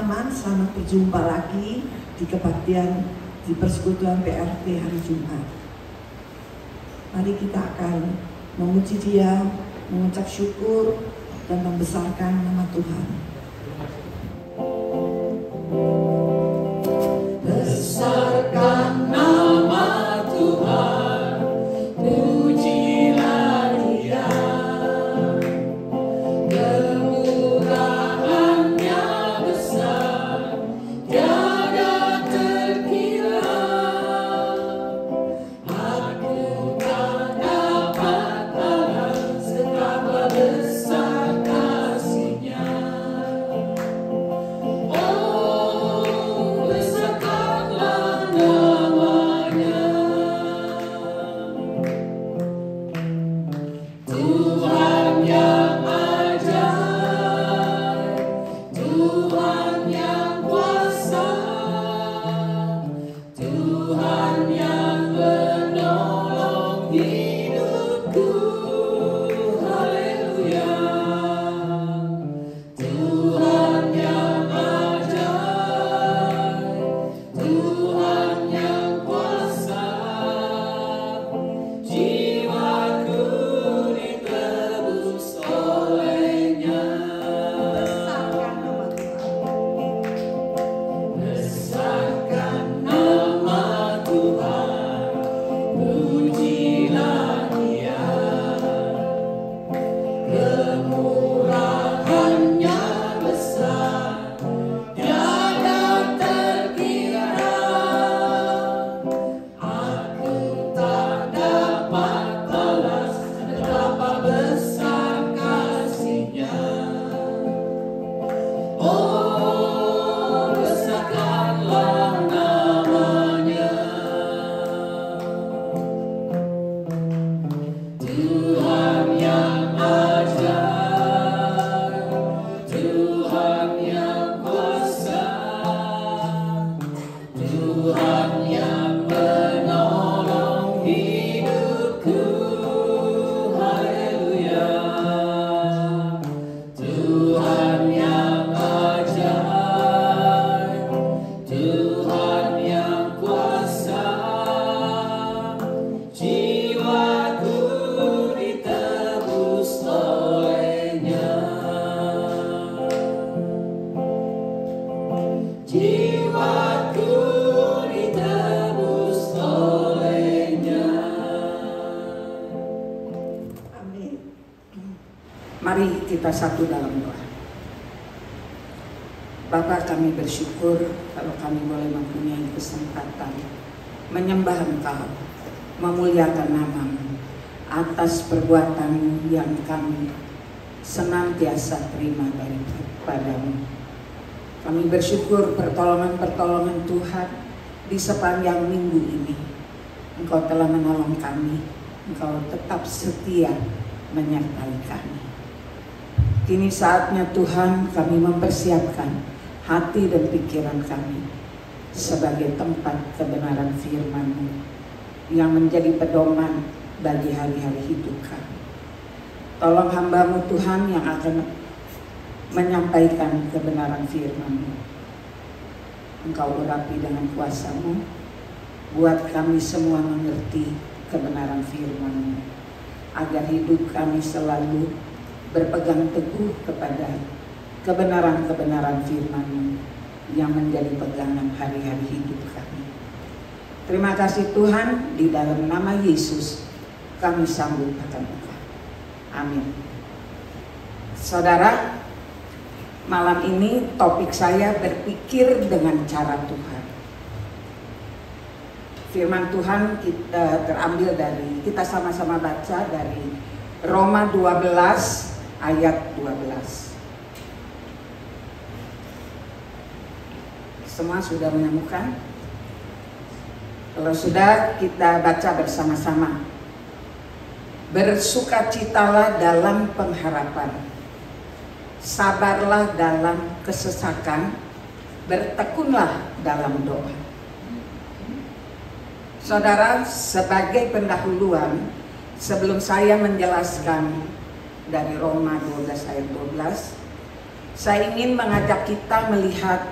teman-teman, selamat berjumpa lagi di kebaktian di persekutuan PRT hari Jumat. Mari kita akan memuji Dia, mengucap syukur dan membesarkan nama Tuhan. Besarkan nama Tuhan, pujilah Dia. Kemurahannya besar, tiada terkira. Aku tak dapat balas betapa besar kasih-Nya. Oh, besarkanlah nama-Nya. Tuhan yang ajaib, Tuhan yang kuasa, Tuhan yang menolong hidupku. Haleluya. Tuhan yang ajaib, Tuhan yang kuasa, jiwaku ditebus oleh-Nya. Besarkan nama Tuhan. Besarkan nama Tuhan, pujilah Dia. Kemurahannya besar, tiada terkira. Aku tak dapat balas betapa besar kasih-Nya. Oh, besarkanlah nama-Nya. Tuhan yang ajaib, Tuhan yang kuasa, Tuhan yang menolong hidupku. Haleluya. Tuhan yang ajaib, Tuhan yang kuasa, jiwaku ditebus oleh-Nya. Jiwaku ditebus oleh-Nya. Amin. Mari kita satu dalam doa. Bapa, kami bersyukur kalau kami boleh mempunyai kesempatan menyembah Engkau, memuliakan nama-Mu atas perbuatan yang kami senantiasa terima daripada-Mu. Kami bersyukur pertolongan-pertolongan Tuhan di sepanjang minggu ini. Engkau telah menolong kami, Engkau tetap setia menyertai kami. Kini saatnya Tuhan kami mempersiapkan hati dan pikiran kami sebagai tempat kebenaran firman-Mu yang menjadi pedoman bagi hari-hari hidup kami. Tolong hamba-Mu Tuhan yang akan menyampaikan kebenaran firman-Mu. Engkau urapi dengan kuasa-Mu, buat kami semua mengerti kebenaran firman-Mu, agar hidup kami selalu berpegang teguh kepada kebenaran-kebenaran firman-Mu yang menjadi pegangan hari-hari hidup kami. Terima kasih Tuhan, di dalam nama Yesus kami sambut akan Engkau. Amin. Saudara, malam ini topik saya berpikir dengan cara Tuhan. Firman Tuhan kita terambil dari, kita sama-sama baca dari Roma 12 ayat 12. Semua sudah menemukan? Kalau sudah, kita baca bersama-sama. Bersukacitalah dalam pengharapan, sabarlah dalam kesesakan, bertekunlah dalam doa. Saudara, sebagai pendahuluan, sebelum saya menjelaskan dari Roma 12 ayat 12, saya ingin mengajak kita melihat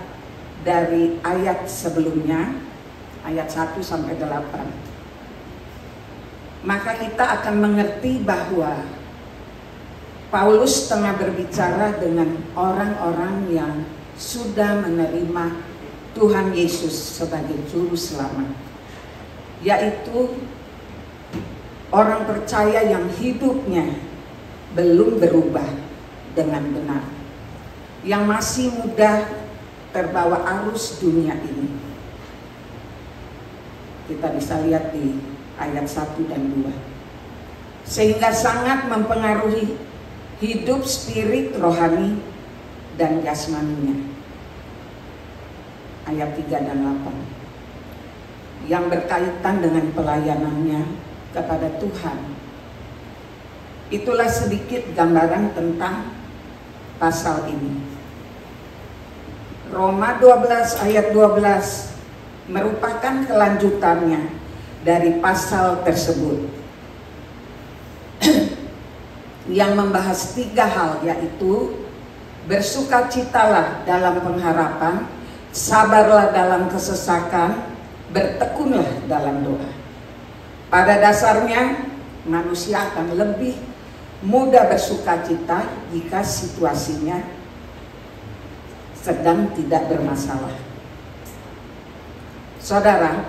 dari ayat sebelumnya, ayat 1 sampai 8. Maka kita akan mengerti bahwa Paulus tengah berbicara dengan orang-orang yang sudah menerima Tuhan Yesus sebagai Juru Selamat, yaitu orang percaya yang hidupnya belum berubah dengan benar, yang masih mudah terbawa arus dunia ini. Kita bisa lihat di ayat 1 dan 2. Sehingga sangat mempengaruhi hidup spirit rohani dan jasmaninya. Ayat 3 dan 8. Yang berkaitan dengan pelayanannya kepada Tuhan. Itulah sedikit gambaran tentang pasal ini. Roma 12 ayat 12 merupakan kelanjutannya dari pasal tersebut yang membahas 3 hal, yaitu bersukacitalah dalam pengharapan, sabarlah dalam kesesakan, bertekunlah dalam doa. Pada dasarnya manusia akan lebih mudah bersukacita jika situasinya sedang tidak bermasalah. Saudara,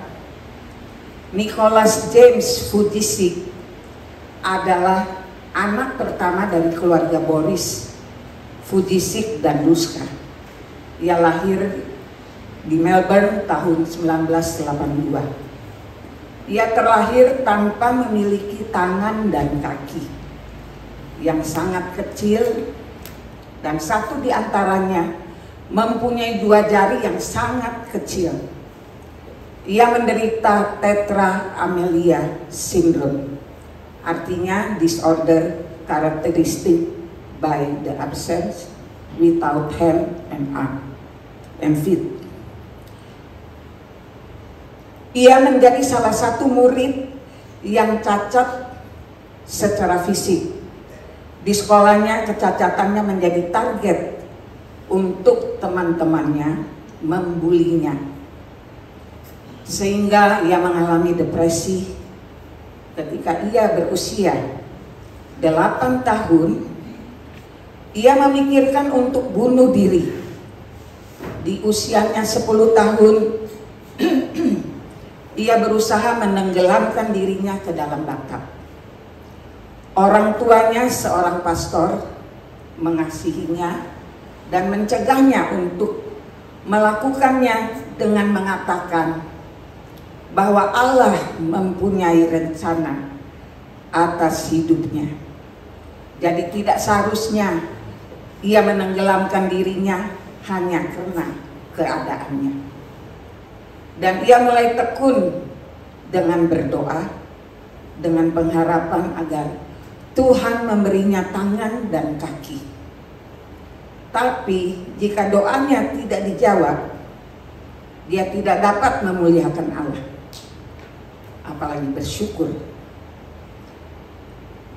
Nicholas James Fujisik adalah anak pertama dari keluarga Boris Fujisik dan Duska. Ia lahir di Melbourne tahun 1982. Ia terlahir tanpa memiliki tangan dan kaki, yang sangat kecil, dan satu di antaranya mempunyai 2 jari yang sangat kecil. Ia menderita tetra amelia syndrome, artinya disorder characteristic by the absence without hand and arm and feet. Ia menjadi salah satu murid yang cacat secara fisik. Di sekolahnya kecacatannya menjadi target untuk teman-temannya membulinya, sehingga ia mengalami depresi. Ketika ia berusia 8 tahun, ia memikirkan untuk bunuh diri. Di usianya 10 tahun, ia berusaha menenggelamkan dirinya ke dalam bathtub. Orang tuanya, seorang pastor, mengasihinya dan mencegahnya untuk melakukannya dengan mengatakan bahwa Allah mempunyai rencana atas hidupnya. Jadi tidak seharusnya ia menenggelamkan dirinya hanya karena keadaannya. Dan ia mulai tekun dengan berdoa, dengan pengharapan agar Tuhan memberinya tangan dan kaki. Tapi jika doanya tidak dijawab, dia tidak dapat memuliakan Allah, apalagi bersyukur.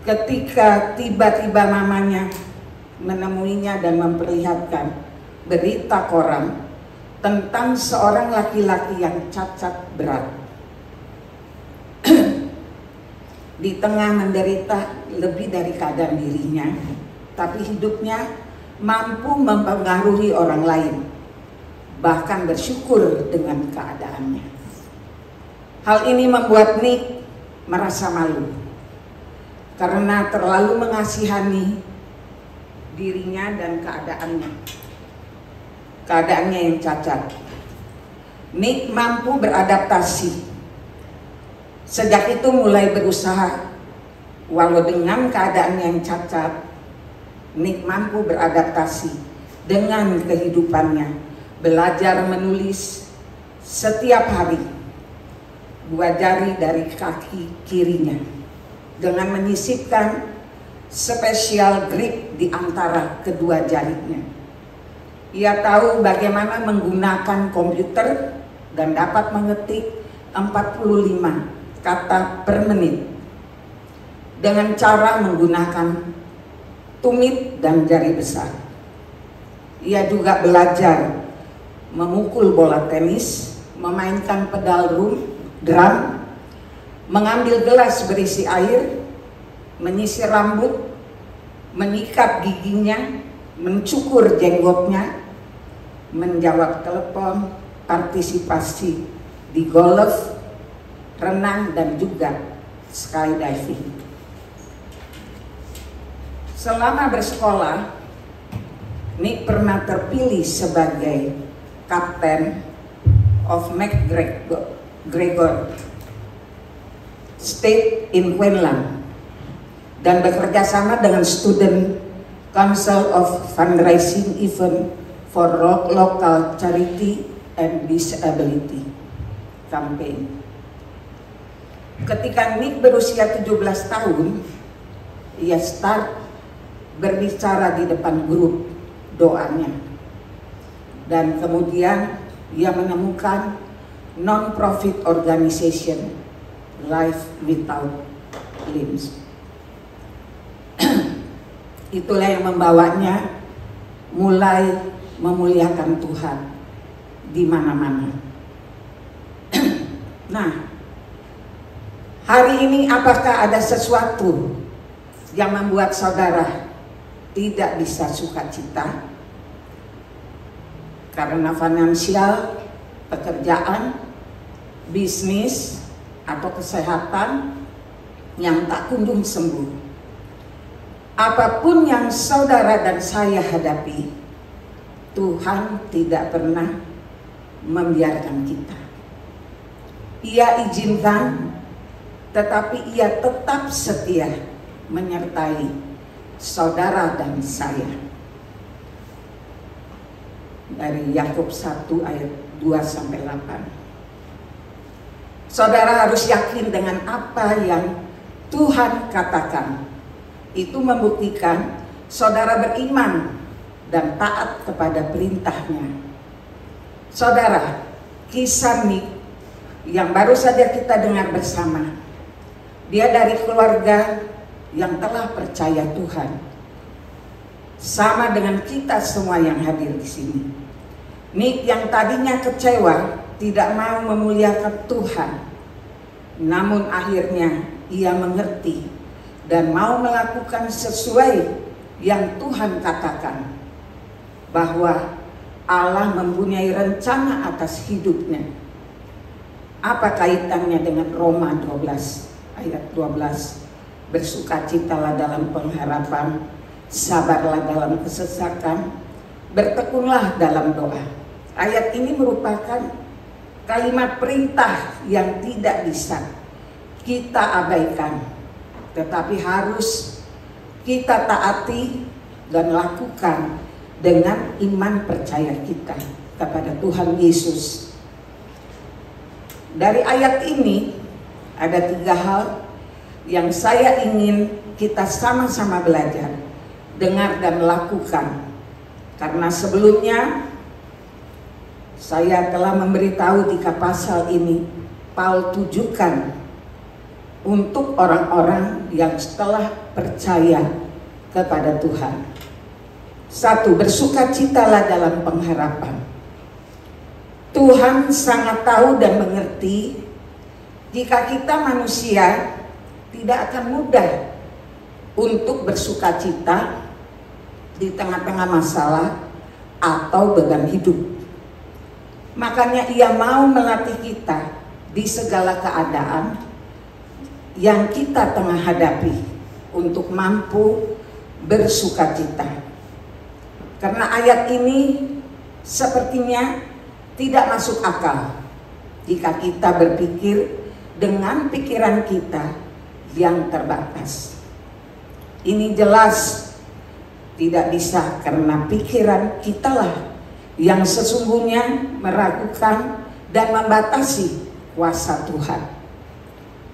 Ketika tiba-tiba mamanya menemuinya dan memperlihatkan berita koran tentang seorang laki-laki yang cacat berat, di tengah menderita lebih dari keadaan dirinya, tapi hidupnya mampu mempengaruhi orang lain, bahkan bersyukur dengan keadaannya. Hal ini membuat Nick merasa malu karena terlalu mengasihani dirinya dan keadaannya yang cacat. Nick mampu beradaptasi. Sejak itu mulai berusaha, walau dengan keadaan yang cacat, Nick mampu beradaptasi dengan kehidupannya, belajar menulis setiap hari 2 jari dari kaki kirinya dengan menyisipkan spesial grip di antara kedua jarinya. Ia tahu bagaimana menggunakan komputer dan dapat mengetik 45 kata per menit dengan cara menggunakan tumit dan jari besar. Ia juga belajar memukul bola tenis, memainkan pedal drum, mengambil gelas berisi air, menyisir rambut, menyikat giginya, mencukur jenggotnya, menjawab telepon, partisipasi di golf, renang, dan juga skydiving. Selama bersekolah, Nick pernah terpilih sebagai Captain of McGregor State in Queensland dan bekerja sama dengan Student Council of Fundraising Event for Local Charity and Disability Campaign. Ketika Nick berusia 17 tahun, ia start berbicara di depan grup doanya, dan kemudian ia menemukan non-profit organization Life Without Limbs. Itulah yang membawanya mulai memuliakan Tuhan di mana-mana. Nah, hari ini apakah ada sesuatu yang membuat saudara tidak bisa sukacita? Karena finansial, pekerjaan, bisnis, atau kesehatan yang tak kunjung sembuh. Apapun yang saudara dan saya hadapi, Tuhan tidak pernah membiarkan kita. Ia izinkan, tetapi ia tetap setia menyertai saudara dan saya. Dari Yakub 1 ayat 2-8. Saudara harus yakin dengan apa yang Tuhan katakan. Itu membuktikan saudara beriman dan taat kepada perintahnya. Saudara, kisah Nick yang baru saja kita dengar bersama, dia dari keluarga yang telah percaya Tuhan, sama dengan kita semua yang hadir di sini. Nick yang tadinya kecewa, tidak mau memuliakan Tuhan, namun akhirnya ia mengerti dan mau melakukan sesuai yang Tuhan katakan, bahwa Allah mempunyai rencana atas hidupnya. Apa kaitannya dengan Roma 12 ayat 12? Bersukacitalah dalam pengharapan, sabarlah dalam kesesakan, bertekunlah dalam doa. Ayat ini merupakan kalimat perintah yang tidak bisa kita abaikan, tetapi harus kita taati dan lakukan dengan iman percaya kita kepada Tuhan Yesus. Dari ayat ini ada 3 hal yang saya ingin kita sama-sama belajar, dengar dan lakukan. Karena sebelumnya saya telah memberitahu 3 pasal ini Paul tujukan untuk orang-orang yang telah percaya kepada Tuhan. 1. Bersukacitalah dalam pengharapan. Tuhan sangat tahu dan mengerti jika kita manusia tidak akan mudah untuk bersukacita di tengah-tengah masalah atau beban hidup. Makanya ia mau melatih kita di segala keadaan yang kita tengah hadapi untuk mampu bersukacita. Karena ayat ini sepertinya tidak masuk akal jika kita berpikir dengan pikiran kita yang terbatas. Ini jelas tidak bisa, karena pikiran kitalah yang sesungguhnya meragukan dan membatasi kuasa Tuhan.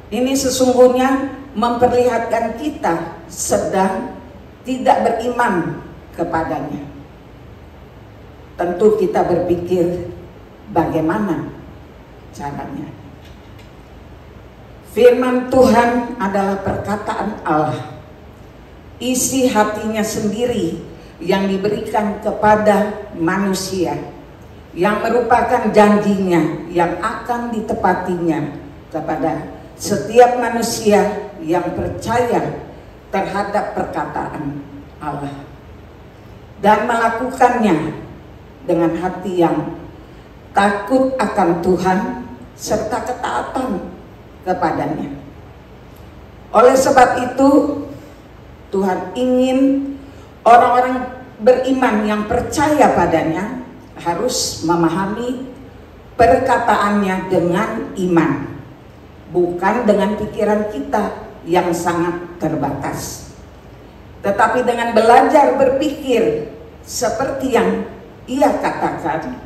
Ini sesungguhnya memperlihatkan kita sedang tidak beriman kepadanya. Tentu kita berpikir bagaimana caranya. Firman Tuhan adalah perkataan Allah, isi hatinya sendiri yang diberikan kepada manusia, yang merupakan janjinya yang akan ditepatinya kepada setiap manusia yang percaya terhadap perkataan Allah dan melakukannya dengan hati yang takut akan Tuhan serta ketaatan kepadanya. Oleh sebab itu, Tuhan ingin orang-orang beriman yang percaya padanya harus memahami perkataannya dengan iman, bukan dengan pikiran kita yang sangat terbatas, tetapi dengan belajar berpikir seperti yang ia katakan,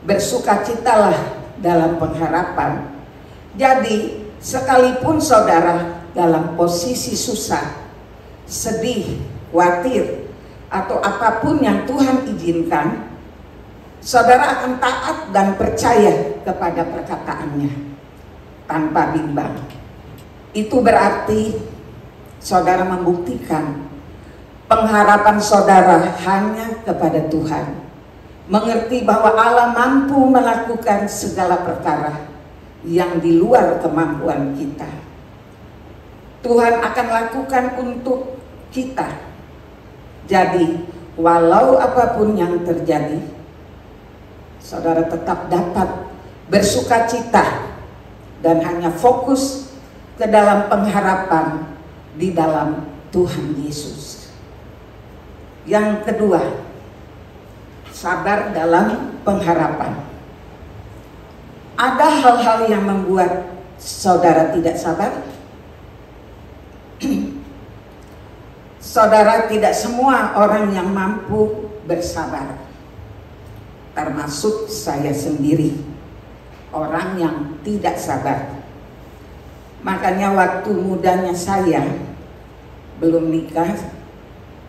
bersukacitalah dalam pengharapan. Jadi sekalipun saudara dalam posisi susah, sedih, khawatir, atau apapun yang Tuhan izinkan, saudara akan taat dan percaya kepada perkataannya tanpa bimbang. Itu berarti saudara membuktikan pengharapan saudara hanya kepada Tuhan, mengerti bahwa Allah mampu melakukan segala perkara yang di luar kemampuan kita. Tuhan akan lakukan untuk kita. Jadi walau apapun yang terjadi, saudara tetap dapat bersukacita dan hanya fokus ke dalam pengharapan di dalam Tuhan Yesus. Yang kedua, sabar dalam pengharapan. Ada hal-hal yang membuat saudara tidak sabar? Saudara, tidak semua orang yang mampu bersabar, termasuk saya sendiri, orang yang tidak sabar. Makanya waktu mudanya saya belum nikah,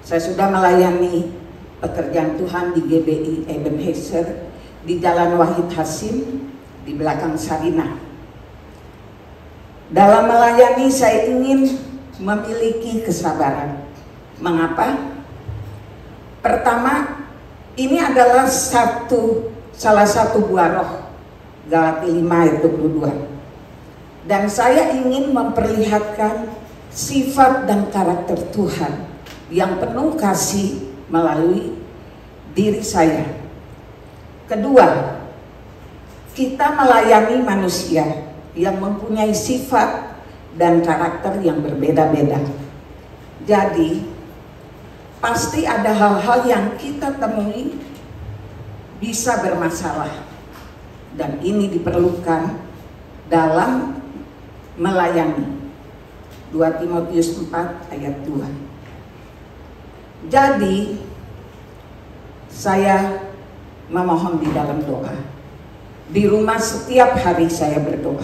saya sudah melayani pekerjaan Tuhan di GBI Ebenezer di Jalan Wahid Hasim di belakang Sarinah. Dalam melayani saya ingin memiliki kesabaran. Mengapa? Pertama, ini adalah salah satu buah roh, Galatia 5 ayat 22. Dan saya ingin memperlihatkan sifat dan karakter Tuhan yang penuh kasih melalui diri saya. Kedua, kita melayani manusia yang mempunyai sifat dan karakter yang berbeda-beda. Jadi pasti ada hal-hal yang kita temui bisa bermasalah, dan ini diperlukan dalam melayani. 2 Timotius 4 ayat 2. Jadi saya memohon di dalam doa. Di rumah setiap hari saya berdoa.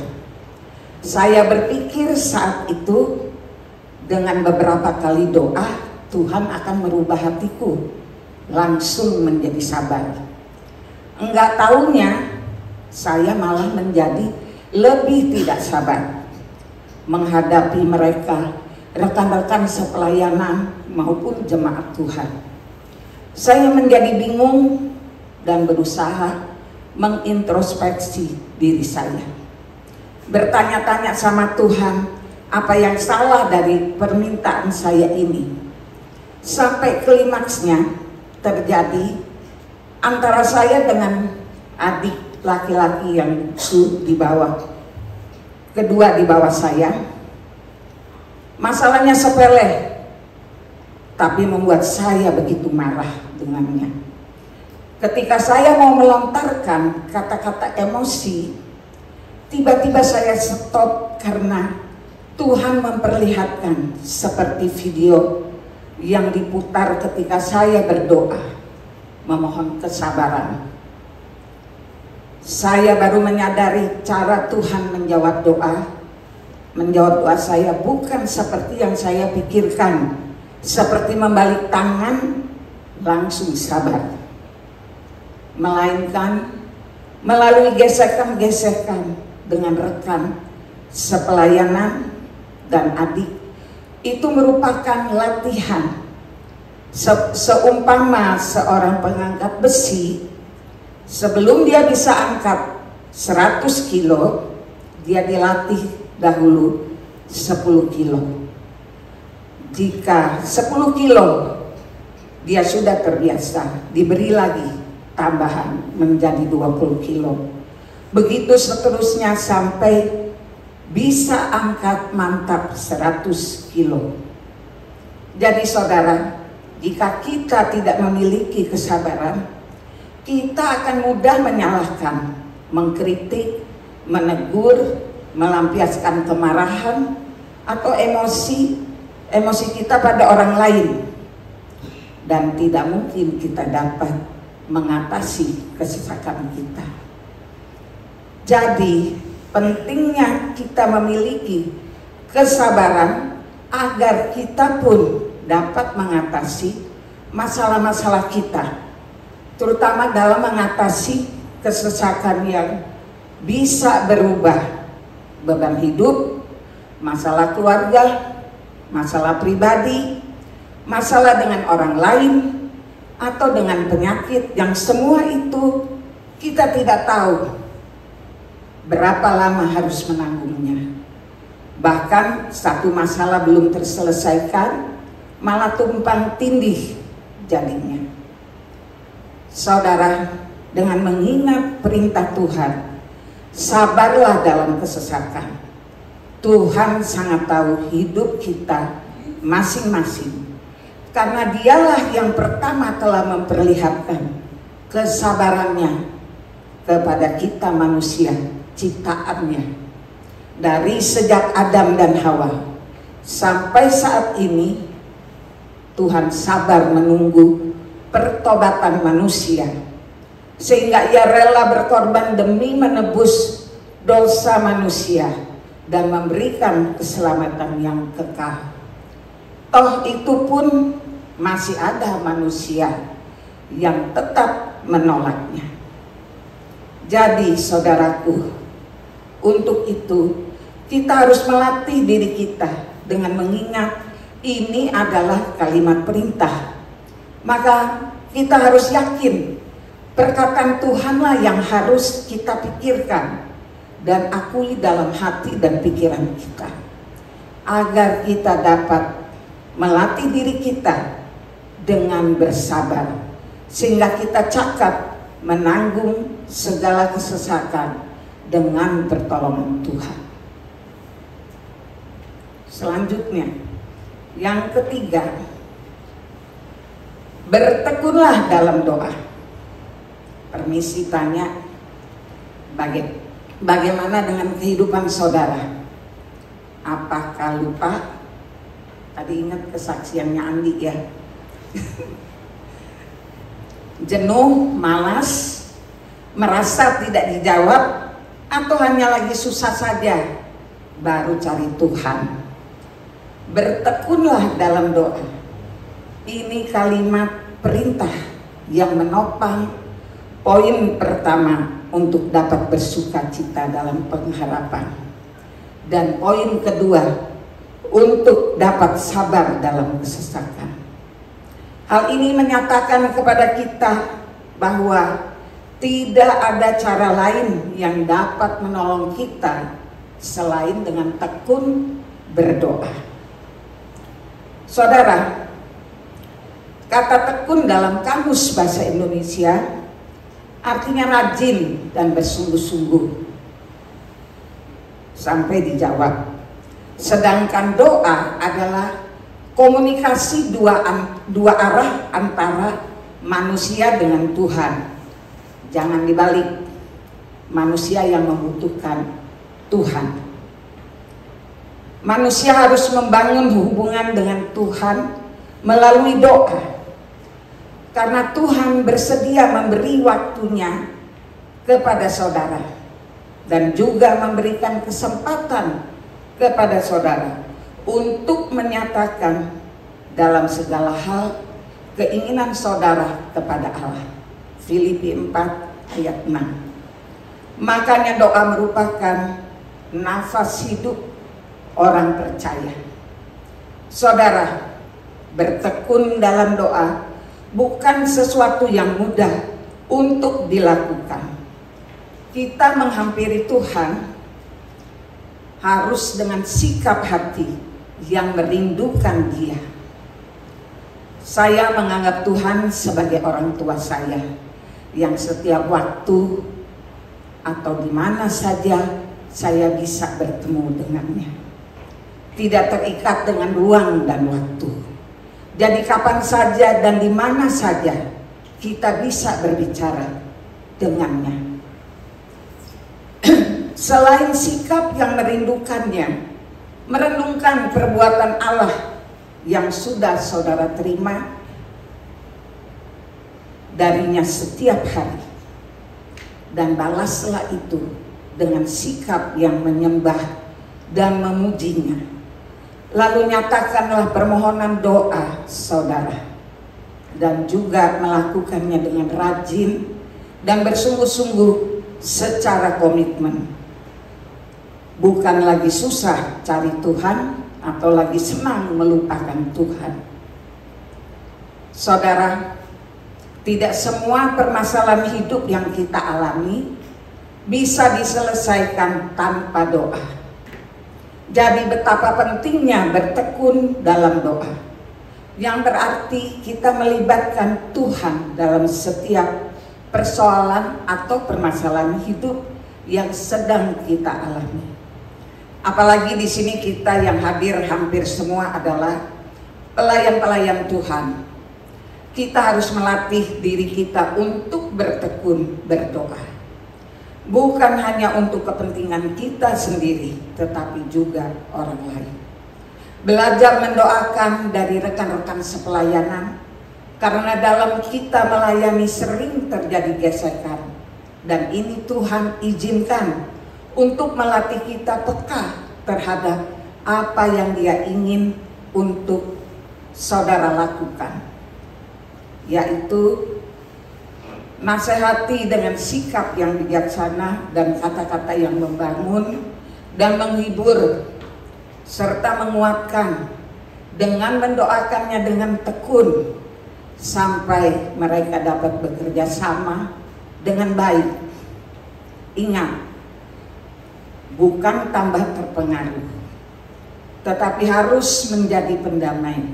Saya berpikir saat itu dengan beberapa kali doa Tuhan akan merubah hatiku langsung menjadi sabar. Enggak taunya saya malah menjadi lebih tidak sabar menghadapi mereka, rekan-rekan sepelayanan maupun jemaat Tuhan. Saya menjadi bingung dan berusaha mengintrospeksi diri saya, bertanya-tanya sama Tuhan apa yang salah dari permintaan saya ini. Sampai klimaksnya terjadi antara saya dengan adik laki-laki yang kedua di bawah saya. Masalahnya sepele, tapi membuat saya begitu marah dengannya. Ketika saya mau melontarkan kata-kata emosi, tiba-tiba saya stop karena Tuhan memperlihatkan seperti video yang diputar ketika saya berdoa memohon kesabaran. Saya baru menyadari cara Tuhan menjawab doa saya bukan seperti yang saya pikirkan, seperti membalik tangan langsung sabar, melainkan melalui gesekan-gesekan dengan rekan sepelayanan dan adik. Itu merupakan latihan. Seumpama seorang pengangkat besi Sebelum dia bisa angkat 100 kilo, dia dilatih dahulu 10 kilo. Jika 10 kilo dia sudah terbiasa, diberi lagi tambahan menjadi 20 kilo. Begitu seterusnya sampai bisa angkat mantap 100 kilo. Jadi saudara, jika kita tidak memiliki kesabaran, kita akan mudah menyalahkan, mengkritik, menegur, melampiaskan kemarahan atau emosi kita pada orang lain, dan tidak mungkin kita dapat mengatasi kesesakan kita. Jadi pentingnya kita memiliki kesabaran agar kita pun dapat mengatasi masalah-masalah kita, terutama dalam mengatasi kesesakan yang bisa berubah, beban hidup, masalah keluarga, masalah pribadi, masalah dengan orang lain, atau dengan penyakit yang semua itu kita tidak tahu berapa lama harus menanggungnya. Bahkan satu masalah belum terselesaikan, malah tumpang tindih jadinya. Saudara, dengan mengingat perintah Tuhan, sabarlah dalam kesesakan. Tuhan sangat tahu hidup kita masing-masing, karena Dialah yang pertama telah memperlihatkan kesabarannya kepada kita manusia ciptaannya. Dari sejak Adam dan Hawa sampai saat ini, Tuhan sabar menunggu pertobatan manusia, sehingga Ia rela berkorban demi menebus dosa manusia dan memberikan keselamatan yang kekal. Toh itu pun masih ada manusia yang tetap menolaknya. Jadi saudaraku, untuk itu kita harus melatih diri kita dengan mengingat ini adalah kalimat perintah. Maka kita harus yakin perkataan Tuhanlah yang harus kita pikirkan dan akui dalam hati dan pikiran kita, agar kita dapat melatih diri kita dengan bersabar, sehingga kita cakap menanggung segala kesesakan dengan pertolongan Tuhan. Selanjutnya, yang ketiga, bertekunlah dalam doa. Permisi tanya, bagaimana dengan kehidupan saudara? Apakah lupa? Tadi ingat kesaksiannya Andi ya. Jenuh, malas, merasa tidak dijawab, atau hanya lagi susah saja, baru cari Tuhan. Bertekunlah dalam doa. Ini kalimat perintah yang menopang poin pertama untuk dapat bersuka cita dalam pengharapan, dan poin kedua untuk dapat sabar dalam kesesakan. Hal ini menyatakan kepada kita bahwa tidak ada cara lain yang dapat menolong kita selain dengan tekun berdoa. Saudara, kata tekun dalam Kamus Bahasa Indonesia artinya rajin dan bersungguh-sungguh sampai dijawab. Sedangkan doa adalah komunikasi dua arah antara manusia dengan Tuhan. Jangan dibalik, manusia yang membutuhkan Tuhan. Manusia harus membangun hubungan dengan Tuhan melalui doa, karena Tuhan bersedia memberi waktunya kepada saudara dan juga memberikan kesempatan kepada saudara untuk menyatakan dalam segala hal keinginan saudara kepada Allah. Filipi 4 ayat 6. Makanya doa merupakan nafas hidup orang percaya. Saudara, bertekun dalam doa bukan sesuatu yang mudah untuk dilakukan. Kita menghampiri Tuhan harus dengan sikap hati yang merindukan Dia. Saya menganggap Tuhan sebagai orang tua saya yang setiap waktu atau di mana saja saya bisa bertemu dengannya. Tidak terikat dengan ruang dan waktu. Jadi kapan saja dan di mana saja kita bisa berbicara dengannya. Selain sikap yang merindukannya, merenungkan perbuatan Allah yang sudah saudara terima darinya setiap hari, dan balaslah itu dengan sikap yang menyembah dan memujinya. Lalu nyatakanlah permohonan doa saudara, dan juga melakukannya dengan rajin dan bersungguh-sungguh secara komitmen. Bukan lagi susah cari Tuhan atau lagi senang melupakan Tuhan. Saudara, tidak semua permasalahan hidup yang kita alami bisa diselesaikan tanpa doa. Jadi betapa pentingnya bertekun dalam doa, yang berarti kita melibatkan Tuhan dalam setiap persoalan atau permasalahan hidup yang sedang kita alami. Apalagi di sini kita yang hadir hampir semua adalah pelayan-pelayan Tuhan. Kita harus melatih diri kita untuk bertekun berdoa. Bukan hanya untuk kepentingan kita sendiri, tetapi juga orang lain. Belajar mendoakan dari rekan-rekan sepelayanan, karena dalam kita melayani sering terjadi gesekan. Dan ini Tuhan izinkan untuk melatih kita peka terhadap apa yang Dia ingin untuk saudara lakukan, yaitu nasihati dengan sikap yang bijaksana dan kata-kata yang membangun dan menghibur, serta menguatkan dengan mendoakannya dengan tekun sampai mereka dapat bekerja sama dengan baik. Ingat, bukan tambah terpengaruh, tetapi harus menjadi pendamai.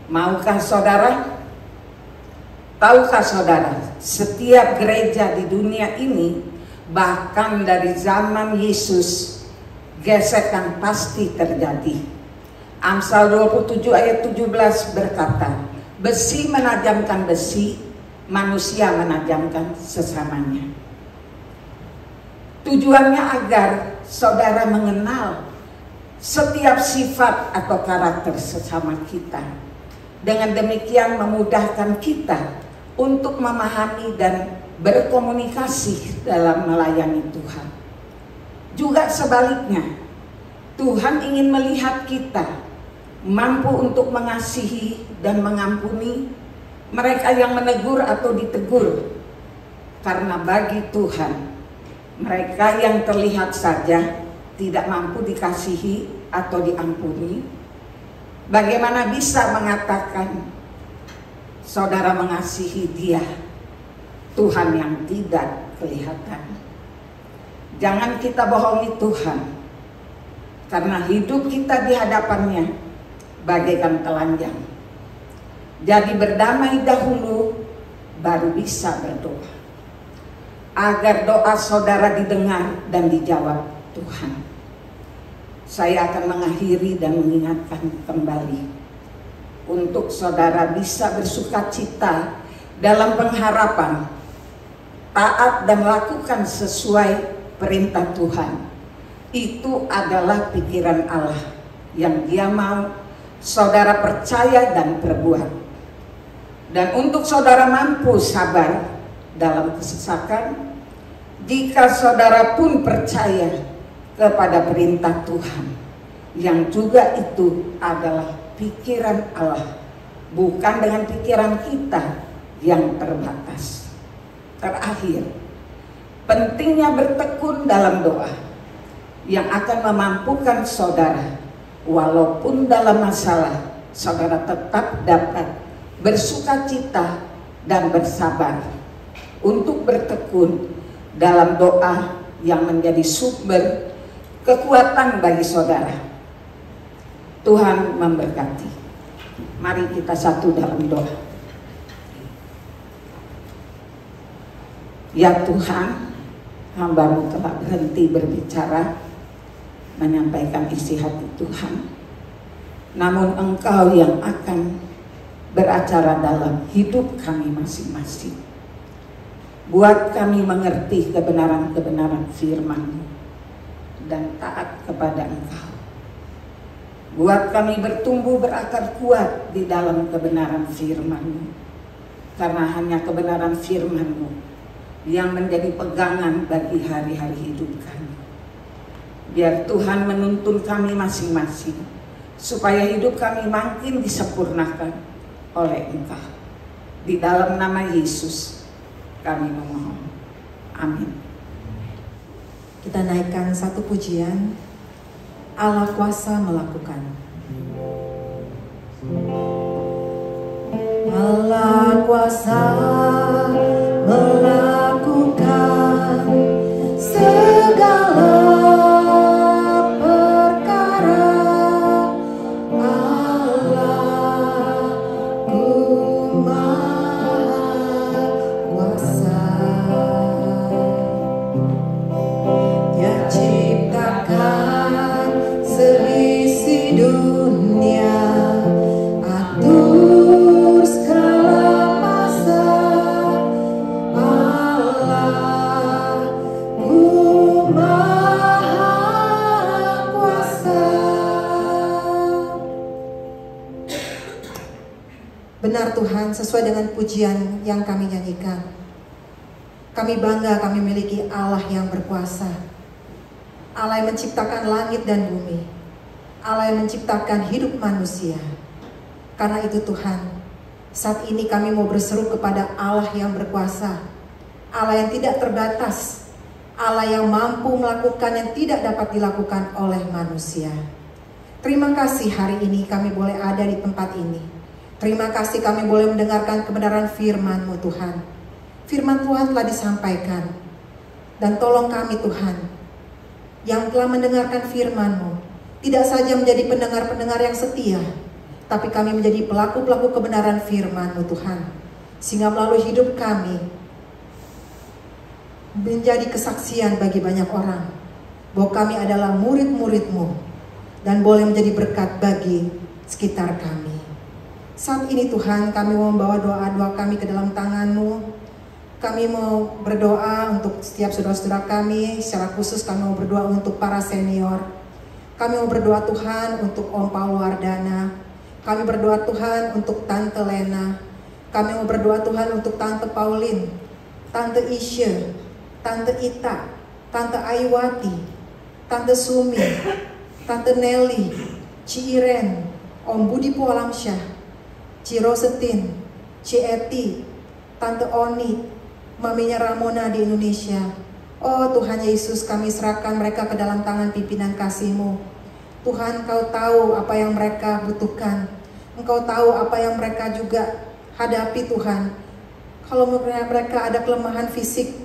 Maukah saudara? Tahukah saudara, setiap gereja di dunia ini, bahkan dari zaman Yesus, gesekan pasti terjadi. Amsal 27 ayat 17 berkata, besi menajamkan besi, manusia menajamkan sesamanya. Tujuannya agar saudara mengenal setiap sifat atau karakter sesama kita. Dengan demikian memudahkan kita untuk memahami dan berkomunikasi dalam melayani Tuhan. Juga sebaliknya, Tuhan ingin melihat kita mampu untuk mengasihi dan mengampuni mereka yang menegur atau ditegur. Karena bagi Tuhan, mereka yang terlihat saja tidak mampu dikasihi atau diampuni, bagaimana bisa mengatakan saudara mengasihi Dia, Tuhan yang tidak kelihatan? Jangan kita bohongi Tuhan, karena hidup kita di hadapannya bagaikan telanjang. Jadi berdamai dahulu, baru bisa berdoa, agar doa saudara didengar dan dijawab Tuhan. Saya akan mengakhiri dan mengingatkan kembali untuk saudara bisa bersukacita dalam pengharapan, taat dan lakukan sesuai perintah Tuhan. Itu adalah pikiran Allah yang Dia mau saudara percaya dan perbuat. Dan untuk saudara mampu sabar dalam kesesakan, jika saudara pun percaya kepada perintah Tuhan, yang juga itu adalah pikiran Allah, bukan dengan pikiran kita yang terbatas. Terakhir, pentingnya bertekun dalam doa yang akan memampukan saudara, walaupun dalam masalah, saudara tetap dapat bersukacita dan bersabar untuk bertekun dalam doa yang menjadi sumber kekuatan bagi saudara. Tuhan memberkati. Mari kita satu dalam doa. Ya Tuhan, hamba-Mu telah berhenti berbicara, menyampaikan isi hati Tuhan. Namun Engkau yang akan beracara dalam hidup kami masing-masing. Buat kami mengerti kebenaran-kebenaran firman-Mu dan taat kepada Engkau. Buat kami bertumbuh berakar kuat di dalam kebenaran firman-Mu. Karena hanya kebenaran firman-Mu yang menjadi pegangan bagi hari-hari hidup kami. Biar Tuhan menuntun kami masing-masing, supaya hidup kami makin disempurnakan oleh Engkau. Di dalam nama Yesus kami memohon. Amin. Kita naikkan satu pujian, Allah kuasa melakukan. Allah kuasa melakukan segala perkara. Allahku Maha Kuasa. Dia ciptakan seisi dunia, atur segala masa. Allahku Maha Kuasa. Benar Tuhan, sesuai dengan pujian yang kami nyanyikan. Kami bangga kami memiliki Allah yang berkuasa. Allah yang menciptakan langit dan bumi. Allah yang menciptakan hidup manusia. Karena itu Tuhan, saat ini kami mau berseru kepada Allah yang berkuasa. Allah yang tidak terbatas. Allah yang mampu melakukan yang tidak dapat dilakukan oleh manusia. Terima kasih hari ini kami boleh ada di tempat ini. Terima kasih kami boleh mendengarkan kebenaran firman-Mu Tuhan. Firman Tuhan telah disampaikan. Dan tolong kami Tuhan, yang telah mendengarkan firman-Mu, tidak saja menjadi pendengar-pendengar yang setia, tapi kami menjadi pelaku-pelaku kebenaran firman-Mu Tuhan. Sehingga melalui hidup kami, menjadi kesaksian bagi banyak orang, bahwa kami adalah murid-murid-Mu, dan boleh menjadi berkat bagi sekitar kami. Saat ini Tuhan, kami mau membawa doa-doa kami ke dalam tangan-Mu. Kami mau berdoa untuk setiap saudara-saudara kami, secara khusus kami mau berdoa untuk para senior. Kami mau berdoa Tuhan untuk Om Paul Wardana. Kami berdoa Tuhan untuk Tante Lena. Kami mau berdoa Tuhan untuk Tante Pauline, Tante Isya, Tante Ita, Tante Aiwati, Tante Sumi, Tante Nelly, Ci Iren, Om Budi Pualamsyah, Ci Rosetin, Ci Eti, Tante Oni, Maminya Ramona di Indonesia. Oh Tuhan Yesus, kami serahkan mereka ke dalam tangan pimpinan kasih-Mu. Tuhan, Engkau tahu apa yang mereka butuhkan. Engkau tahu apa yang mereka juga hadapi Tuhan. Kalau mereka ada kelemahan fisik,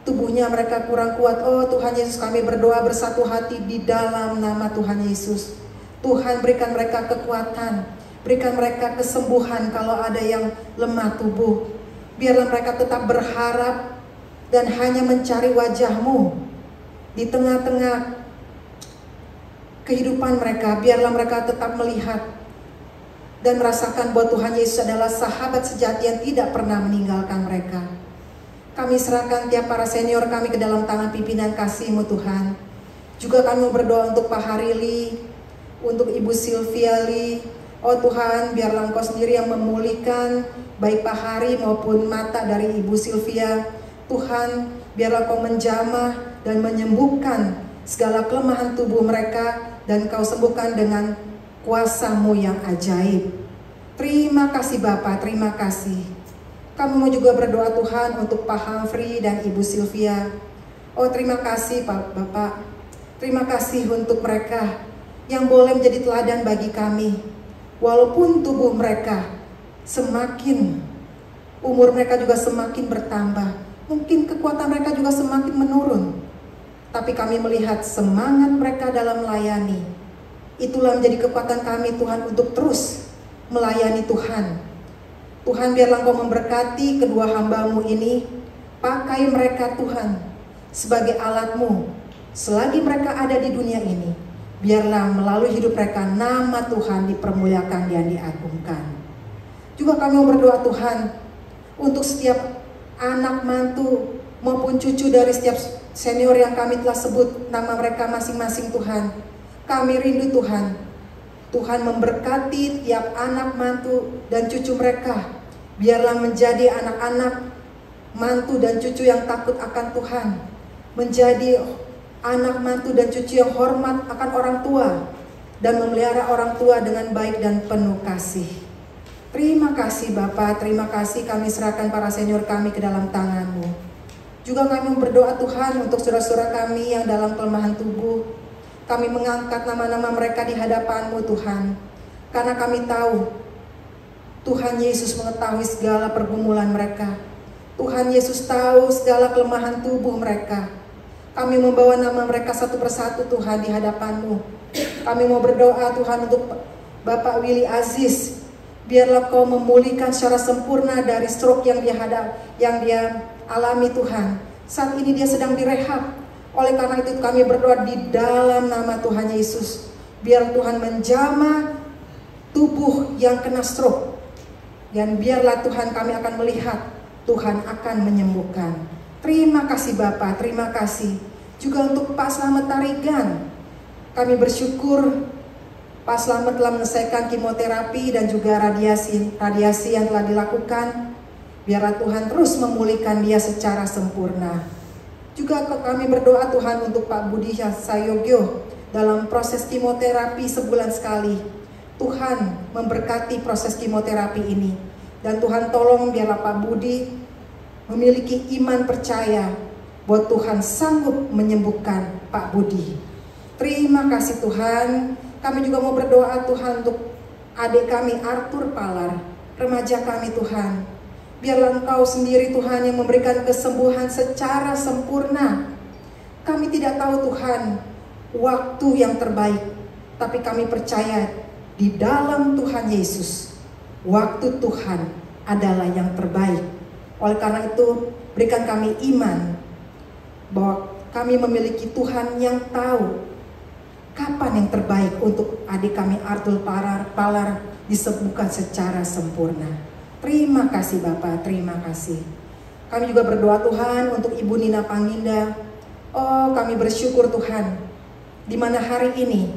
tubuhnya mereka kurang kuat. Oh Tuhan Yesus, kami berdoa bersatu hati di dalam nama Tuhan Yesus. Tuhan, berikan mereka kekuatan, berikan mereka kesembuhan kalau ada yang lemah tubuh. Biarlah mereka tetap berharap dan hanya mencari wajah-Mu di tengah-tengah kehidupan mereka. Biarlah mereka tetap melihat dan merasakan bahwa Tuhan Yesus adalah sahabat sejati yang tidak pernah meninggalkan mereka. Kami serahkan tiap para senior kami ke dalam tangan pimpinan kasih-Mu Tuhan. Juga kami mau berdoa untuk Pak Harili, untuk Ibu Sylvia Lee. Oh Tuhan, biarlah Engkau sendiri yang memulihkan baik Pak Hari maupun mata dari Ibu Sylvia. Tuhan, biarlah Kau menjamah dan menyembuhkan segala kelemahan tubuh mereka, dan Kau sembuhkan dengan kuasa-Mu yang ajaib. Terima kasih Bapa, terima kasih. Kami mau juga berdoa Tuhan untuk Pak Humphrey dan Ibu Sylvia. Oh terima kasih Pak Bapak. Terima kasih untuk mereka yang boleh menjadi teladan bagi kami. Walaupun tubuh mereka semakin, umur mereka juga semakin bertambah, Mungkin kekuatan mereka juga semakin menurun. Tapi kami melihat semangat mereka dalam melayani. Itulah menjadi kekuatan kami Tuhan untuk terus melayani Tuhan. Tuhan, biarlah Engkau memberkati kedua hamba-Mu ini. Pakai mereka Tuhan sebagai alat-Mu. Selagi mereka ada di dunia ini, biarlah melalui hidup mereka nama Tuhan dipermuliakan dan diagungkan. Juga kami mau berdoa Tuhan untuk setiap anak mantu maupun cucu dari setiap senior yang kami telah sebut nama mereka masing-masing Tuhan. Kami rindu Tuhan. Tuhan memberkati tiap anak mantu dan cucu mereka. Biarlah menjadi anak-anak mantu dan cucu yang takut akan Tuhan. Menjadi anak mantu dan cucu yang hormat akan orang tua. Dan memelihara orang tua dengan baik dan penuh kasih. Terima kasih Bapa, terima kasih kami serahkan para senior kami ke dalam tangan-Mu. Juga kami berdoa Tuhan untuk saudara-saudara kami yang dalam kelemahan tubuh. Kami mengangkat nama-nama mereka di hadapan-Mu Tuhan. Karena kami tahu Tuhan Yesus mengetahui segala pergumulan mereka. Tuhan Yesus tahu segala kelemahan tubuh mereka. Kami membawa nama mereka satu persatu Tuhan di hadapan-Mu. Kami mau berdoa Tuhan untuk Bapak Willy Aziz. Biarlah Kau memulihkan secara sempurna dari stroke yang dia alami Tuhan. Saat ini dia sedang direhab. Oleh karena itu kami berdoa di dalam nama Tuhan Yesus. Biar Tuhan menjamah tubuh yang kena stroke. Dan biarlah Tuhan kami akan melihat Tuhan akan menyembuhkan. Terima kasih Bapak, terima kasih. Juga untuk Pak Slamet Tarigan. Kami bersyukur Pak Slamet telah menyelesaikan kemoterapi dan juga radiasi yang telah dilakukan. Biarlah Tuhan terus memulihkan dia secara sempurna. Juga kami berdoa Tuhan untuk Pak Budi Sayogyo dalam proses kemoterapi sebulan sekali. Tuhan memberkati proses kemoterapi ini. Dan Tuhan tolong biarlah Pak Budi memiliki iman percaya bahwa Tuhan sanggup menyembuhkan Pak Budi. Terima kasih Tuhan. Kami juga mau berdoa Tuhan untuk adik kami Arthur Palar, remaja kami Tuhan. Biarlah Engkau sendiri Tuhan yang memberikan kesembuhan secara sempurna. Kami tidak tahu Tuhan waktu yang terbaik, tapi kami percaya di dalam Tuhan Yesus, waktu Tuhan adalah yang terbaik. Oleh karena itu, berikan kami iman bahwa kami memiliki Tuhan yang tahu kapan yang terbaik untuk adik kami Arthur Palar disembuhkan secara sempurna. Terima kasih Bapak, terima kasih. Kami juga berdoa Tuhan untuk Ibu Nina Panginda. Oh, kami bersyukur Tuhan, di mana hari ini,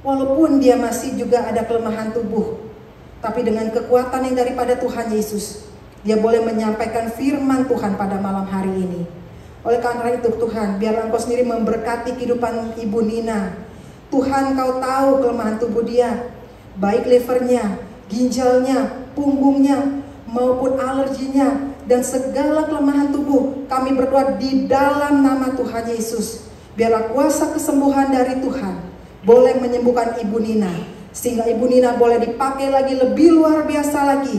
walaupun dia masih juga ada kelemahan tubuh, tapi dengan kekuatan yang daripada Tuhan Yesus, dia boleh menyampaikan firman Tuhan pada malam hari ini. Oleh karena itu Tuhan, biarlah Engkau sendiri memberkati kehidupan Ibu Nina. Tuhan, Kau tahu kelemahan tubuh dia, baik livernya, ginjalnya, punggungnya, maupun alerginya, dan segala kelemahan tubuh. Kami berdoa di dalam nama Tuhan Yesus. Biarlah kuasa kesembuhan dari Tuhan boleh menyembuhkan Ibu Nina, sehingga Ibu Nina boleh dipakai lagi lebih luar biasa lagi,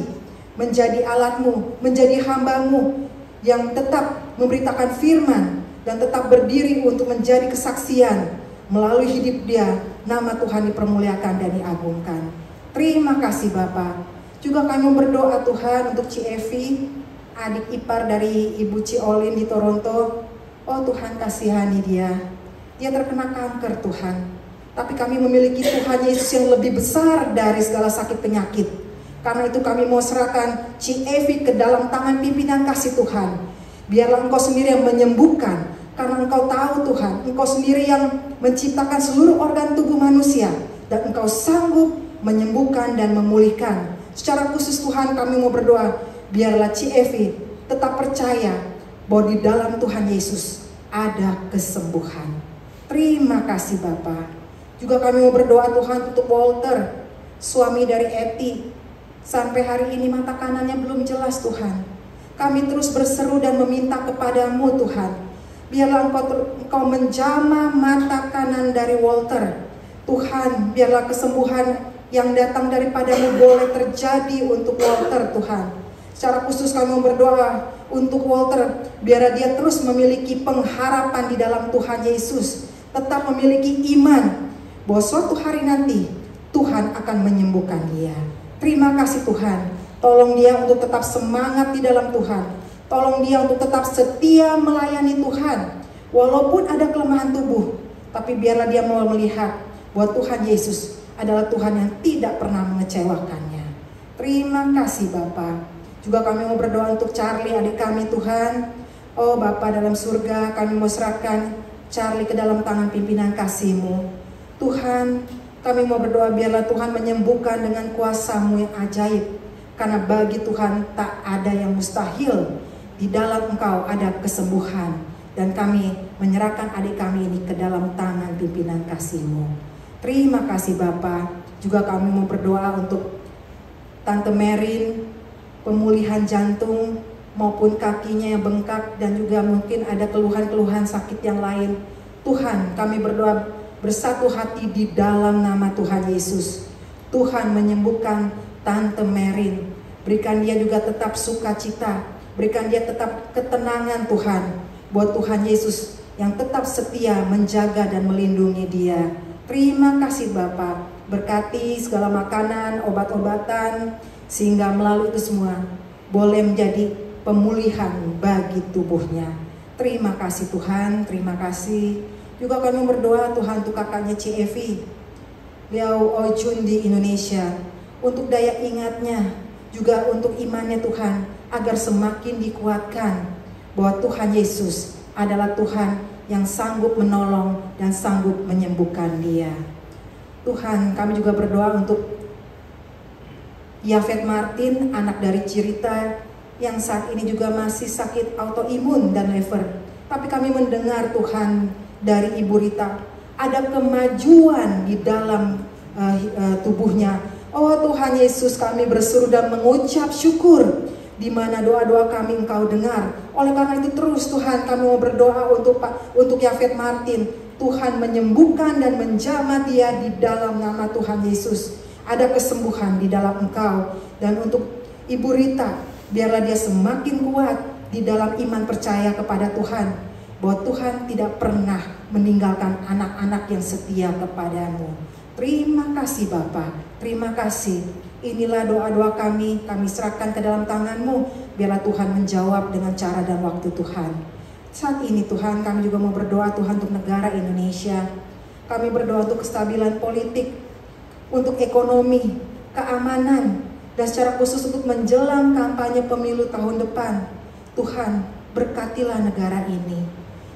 menjadi alat-Mu, menjadi hamba-Mu, yang tetap memberitakan firman, dan tetap berdiri untuk menjadi kesaksian. Melalui hidup dia, nama Tuhan dipermuliakan dan diagungkan. Terima kasih Bapak. Juga kami berdoa Tuhan untuk Ci Evi, adik ipar dari Ibu Ci Olin di Toronto. Oh Tuhan, kasihani dia. Dia terkena kanker Tuhan. Tapi kami memiliki Tuhan Yesus yang lebih besar dari segala sakit penyakit. Karena itu kami mau serahkan Ci Evi ke dalam tangan pimpinan kasih Tuhan. Biarlah Engkau sendiri yang menyembuhkan. Karena Engkau tahu Tuhan, Engkau sendiri yang menciptakan seluruh organ tubuh manusia. Dan Engkau sanggup menyembuhkan dan memulihkan. Secara khusus Tuhan kami mau berdoa, biarlah Ci Evi tetap percaya bahwa di dalam Tuhan Yesus ada kesembuhan. Terima kasih Bapak. Juga kami mau berdoa Tuhan untuk Walter, suami dari Eti. Sampai hari ini mata kanannya belum jelas Tuhan. Kami terus berseru dan meminta kepadamu Tuhan. Biarlah Engkau menjamah mata kanan dari Walter. Tuhan, biarlah kesembuhan yang datang daripada-Mu boleh terjadi untuk Walter Tuhan. Secara khusus kami mau berdoa untuk Walter, biar dia terus memiliki pengharapan di dalam Tuhan Yesus, tetap memiliki iman bahwa suatu hari nanti Tuhan akan menyembuhkan dia. Terima kasih Tuhan, tolong dia untuk tetap semangat di dalam Tuhan, tolong dia untuk tetap setia melayani Tuhan, walaupun ada kelemahan tubuh, tapi biarlah dia mau melihat bahwa Tuhan Yesus adalah Tuhan yang tidak pernah mengecewakannya. Terima kasih Bapa. Juga kami mau berdoa untuk Charlie, adik kami Tuhan. Oh Bapa dalam surga, kami mau serahkan Charlie ke dalam tangan pimpinan kasih-Mu. Tuhan, kami mau berdoa biarlah Tuhan menyembuhkan dengan kuasa-Mu yang ajaib. Karena bagi Tuhan tak ada yang mustahil. Di dalam Engkau ada kesembuhan. Dan kami menyerahkan adik kami ini ke dalam tangan pimpinan kasih-Mu. Terima kasih Bapa. Juga kami mau berdoa untuk Tante Merin, pemulihan jantung maupun kakinya yang bengkak, dan juga mungkin ada keluhan-keluhan sakit yang lain. Tuhan, kami berdoa bersatu hati di dalam nama Tuhan Yesus. Tuhan menyembuhkan Tante Merin. Berikan dia juga tetap sukacita. Berikan dia tetap ketenangan Tuhan. Buat Tuhan Yesus yang tetap setia menjaga dan melindungi dia. Terima kasih Bapa. Berkati segala makanan, obat-obatan, sehingga melalui itu semua boleh menjadi pemulihan bagi tubuhnya. Terima kasih Tuhan, terima kasih. Juga kami berdoa Tuhan untuk kakaknya Evi, Liao Ojun di Indonesia, untuk daya ingatnya, juga untuk imannya Tuhan, agar semakin dikuatkan bahwa Tuhan Yesus adalah Tuhan yang sanggup menolong dan sanggup menyembuhkan dia. Tuhan, kami juga berdoa untuk Yafet Martin, anak dari Cirita, yang saat ini juga masih sakit autoimun dan liver. Tapi kami mendengar Tuhan dari Ibu Rita, ada kemajuan di dalam tubuhnya. Oh Tuhan Yesus, kami berseru dan mengucap syukur di mana doa-doa kami Engkau dengar. Oleh karena itu terus Tuhan kami mau berdoa untuk Yafet Martin. Tuhan menyembuhkan dan menjamah dia di dalam nama Tuhan Yesus. Ada kesembuhan di dalam Engkau. Dan untuk Ibu Rita, biarlah dia semakin kuat di dalam iman percaya kepada Tuhan, bahwa Tuhan tidak pernah meninggalkan anak-anak yang setia kepadamu. Terima kasih Bapa, terima kasih. Inilah doa-doa kami serahkan ke dalam tangan-Mu. Biarlah Tuhan menjawab dengan cara dan waktu Tuhan. Saat ini Tuhan, kami juga mau berdoa Tuhan untuk negara Indonesia. Kami berdoa untuk kestabilan politik, untuk ekonomi, keamanan, dan secara khusus untuk menjelang kampanye pemilu tahun depan. Tuhan, berkatilah negara ini.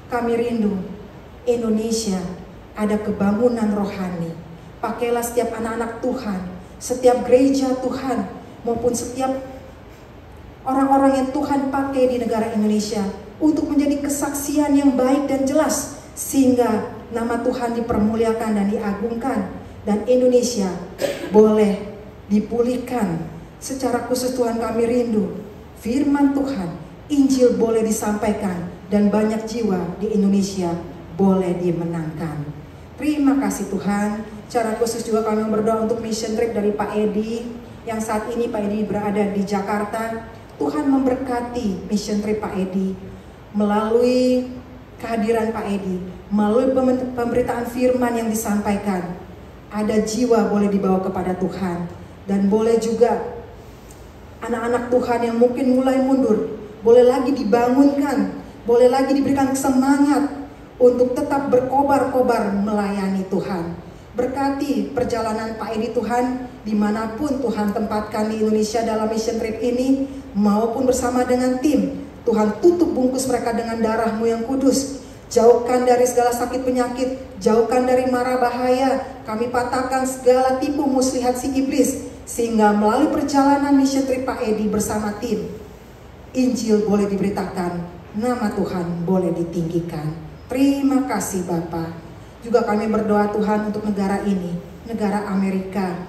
Kami rindu Indonesia ada kebangunan rohani. Pakailah setiap anak-anak Tuhan, setiap gereja Tuhan, maupun setiap orang-orang yang Tuhan pakai di negara Indonesia untuk menjadi kesaksian yang baik dan jelas, sehingga nama Tuhan dipermuliakan dan diagungkan, dan Indonesia boleh dipulihkan. Secara khusus Tuhan, kami rindu firman Tuhan, Injil boleh disampaikan, dan banyak jiwa di Indonesia boleh dimenangkan. Terima kasih Tuhan. Secara khusus juga kami berdoa untuk mission trip dari Pak Edi, yang saat ini Pak Edi berada di Jakarta. Tuhan memberkati mission trip Pak Edi melalui kehadiran Pak Edi, melalui pemberitaan firman yang disampaikan. Ada jiwa boleh dibawa kepada Tuhan, dan boleh juga anak-anak Tuhan yang mungkin mulai mundur boleh lagi dibangunkan, boleh lagi diberikan semangat untuk tetap berkobar-kobar melayani Tuhan. Berkati perjalanan Pak Edi Tuhan, dimanapun Tuhan tempatkan di Indonesia dalam mission trip ini, maupun bersama dengan tim. Tuhan tutup bungkus mereka dengan darah-Mu yang kudus. Jauhkan dari segala sakit penyakit, jauhkan dari mara bahaya. Kami patahkan segala tipu muslihat si iblis, sehingga melalui perjalanan mission trip Pak Edi bersama tim, Injil boleh diberitakan, nama Tuhan boleh ditinggikan. Terima kasih Bapa. Juga kami berdoa Tuhan untuk negara ini, negara Amerika.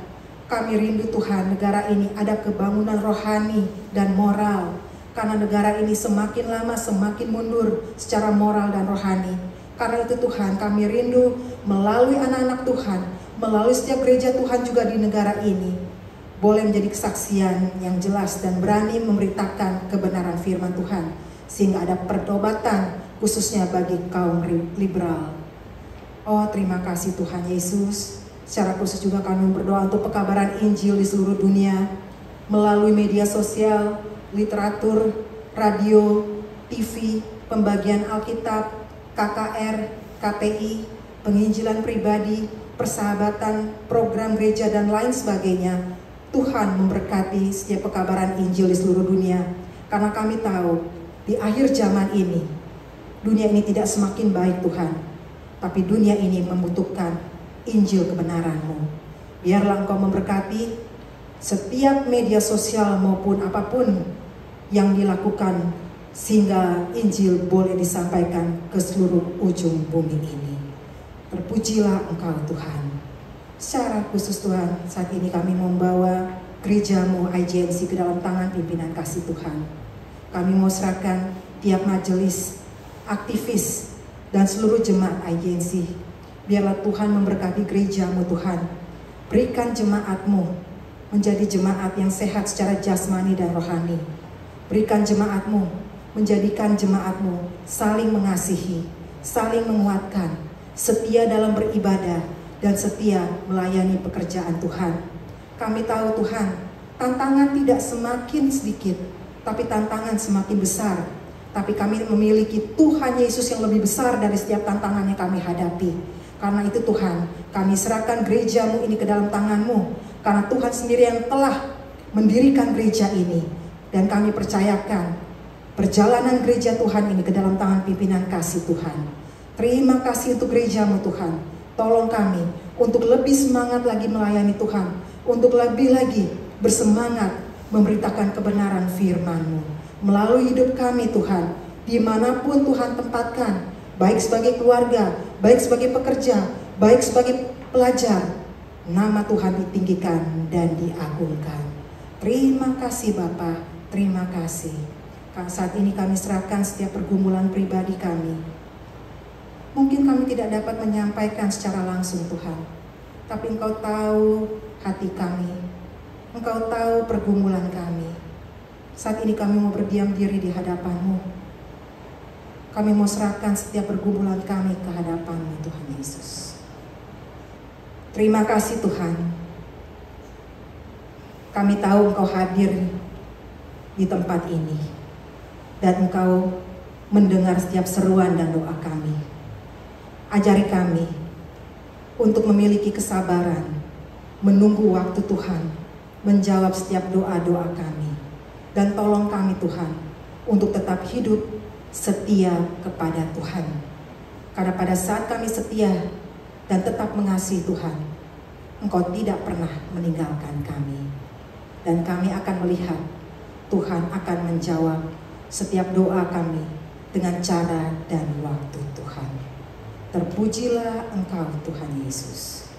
Kami rindu Tuhan, negara ini ada kebangunan rohani dan moral. Karena negara ini semakin lama semakin mundur secara moral dan rohani. Karena itu Tuhan, kami rindu melalui anak-anak Tuhan, melalui setiap gereja Tuhan juga di negara ini, boleh menjadi kesaksian yang jelas dan berani memberitakan kebenaran firman Tuhan, sehingga ada pertobatan khususnya bagi kaum liberal. Oh, terima kasih Tuhan Yesus. Secara khusus juga kami berdoa untuk pekabaran Injil di seluruh dunia melalui media sosial, literatur, radio, TV, pembagian Alkitab, KKR, KPI, penginjilan pribadi, persahabatan, program gereja, dan lain sebagainya. Tuhan memberkati setiap pekabaran Injil di seluruh dunia. Karena kami tahu di akhir zaman ini, dunia ini tidak semakin baik Tuhan, tapi dunia ini membutuhkan Injil kebenaran-Mu. Biarlah Engkau memberkati setiap media sosial maupun apapun yang dilakukan, sehingga Injil boleh disampaikan ke seluruh ujung bumi ini. Terpujilah Engkau Tuhan. Secara khusus Tuhan, saat ini kami membawa gereja-Mu IJNC ke dalam tangan pimpinan kasih Tuhan. Kami mau serahkan tiap majelis, aktivis, dan seluruh jemaat IJNC. Biarlah Tuhan memberkati gereja-Mu Tuhan. Berikan jemaat-Mu menjadi jemaat yang sehat secara jasmani dan rohani. Berikan jemaat-Mu, menjadikan jemaat-Mu saling mengasihi, saling menguatkan, setia dalam beribadah, dan setia melayani pekerjaan Tuhan. Kami tahu Tuhan, tantangan tidak semakin sedikit, tapi tantangan semakin besar. Tapi kami memiliki Tuhan Yesus yang lebih besar dari setiap tantangan yang kami hadapi. Karena itu Tuhan, kami serahkan gereja-Mu ini ke dalam tangan-Mu. Karena Tuhan sendiri yang telah mendirikan gereja ini. Dan kami percayakan perjalanan gereja Tuhan ini ke dalam tangan pimpinan kasih Tuhan. Terima kasih untuk gereja-Mu Tuhan. Tolong kami untuk lebih semangat lagi melayani Tuhan. Untuk lebih lagi bersemangat memberitakan kebenaran firman-Mu. Melalui hidup kami Tuhan, dimanapun Tuhan tempatkan, baik sebagai keluarga, baik sebagai pekerja, baik sebagai pelajar, nama Tuhan ditinggikan dan diagungkan. Terima kasih Bapa, terima kasih. Saat ini kami serahkan setiap pergumulan pribadi kami. Mungkin kami tidak dapat menyampaikan secara langsung Tuhan, tapi Engkau tahu hati kami, Engkau tahu pergumulan kami. Saat ini kami mau berdiam diri di hadapan-Mu. Kami mau serahkan setiap pergumulan kami ke hadapan-Mu Tuhan Yesus. Terima kasih Tuhan. Kami tahu Engkau hadir di tempat ini, dan Engkau mendengar setiap seruan dan doa kami. Ajari kami untuk memiliki kesabaran, menunggu waktu Tuhan, menjawab setiap doa-doa kami. Dan tolong kami Tuhan, untuk tetap hidup setia kepada Tuhan. Karena pada saat kami setia dan tetap mengasihi Tuhan, Engkau tidak pernah meninggalkan kami. Dan kami akan melihat Tuhan akan menjawab setiap doa kami dengan cara dan waktu Tuhan. Terpujilah Engkau Tuhan Yesus.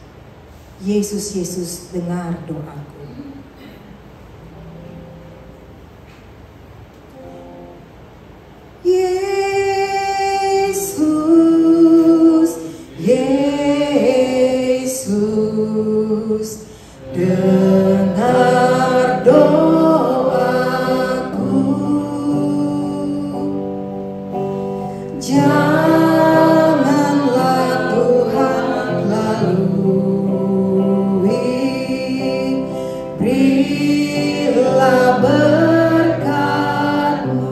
Yesus, Yesus, dengar doaku. Yesus, Yesus, dengar doaku. Janganlah Tuhan lalui, berilah berkat-Mu.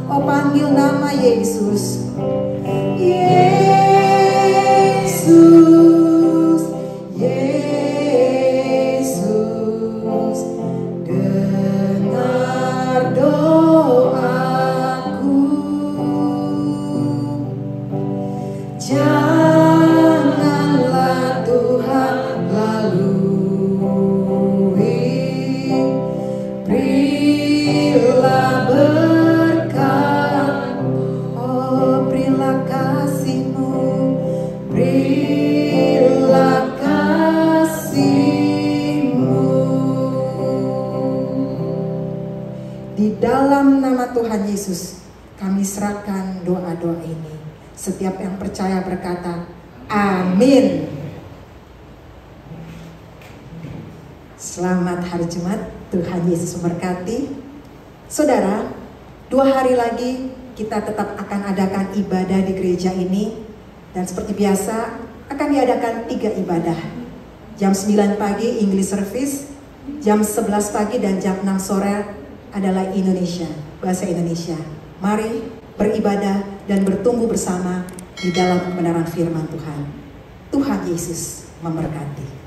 Oh, panggil nama Yesus. Yesus, Yesus, dengar doaku. Janganlah Tuhan lalui, berilah berkat. Oh, berilah kasih-Mu, berilah kasih-Mu. Di dalam nama Tuhan Yesus, kami serahkan doa-doa ini. Setiap yang percaya berkata, amin. Selamat hari Jumat, Tuhan Yesus memberkati. Saudara, 2 hari lagi kita tetap akan adakan ibadah di gereja ini. Dan seperti biasa akan diadakan 3 ibadah. Jam 9 pagi English service, jam 11 pagi dan jam 6 sore adalah Indonesia, bahasa Indonesia. Mari beribadah dan bertumbuh bersama di dalam kebenaran firman Tuhan. Tuhan Yesus memberkati.